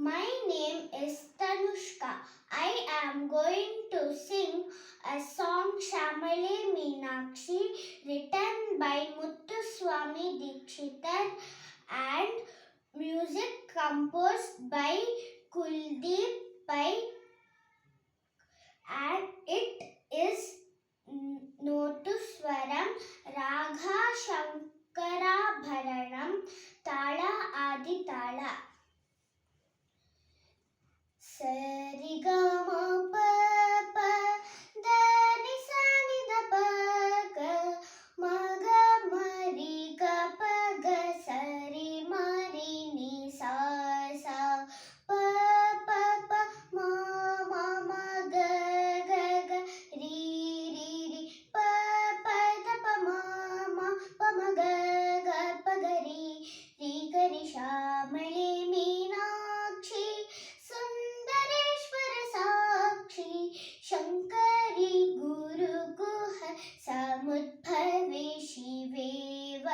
My name is Tanushka. I am going to sing a song Shamale Meenakshi written by Muthuswami Dikshitar and music composed by Kuldeep Pai, and it is Notuswaram Ragha Shankara Bharanam Tala Adi Tala. Sari ga ma pa pa da ni sa ni da pa ga ma ga ma ri ga pa ga sa ri ma ri ni sa sa pa pa pa ma ma ma ga ga ga ri ri ri pa pa da pa ma ma pa ma ga ga pa ga ri ri ga ri Shamale Meenakshi Sundareshwar Sakshi Shankari Guruguha समुद्भवे शिवेव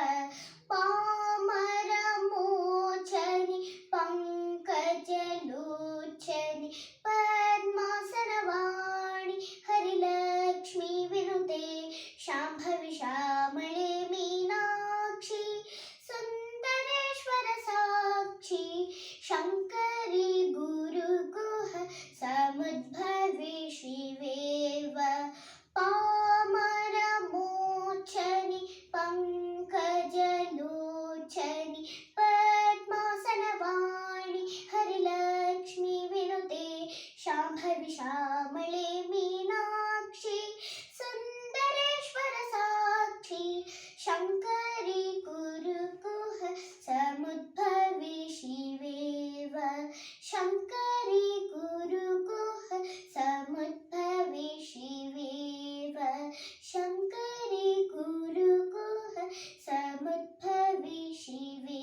पामरमोचनि पंकजलोचनि पद्मासनवाणि Harilakshmi विनुते Shambhavi श्यामले Meenakshi Sundareshwar Sakshi Shankari Guruguha समुद्भवे शिवेव पामरमोचनि पंकजलोचनि पद्मासनवाणि Harilakshmi विनुते Shambhavi श्यामले Meenakshi Sundareshwar Sakshi Shankari Guruguha समुद्भवे शिवेव Shankari Guruguha समुद्भवे शिवेव Shankari Guruguha समुद्भवे शिवेव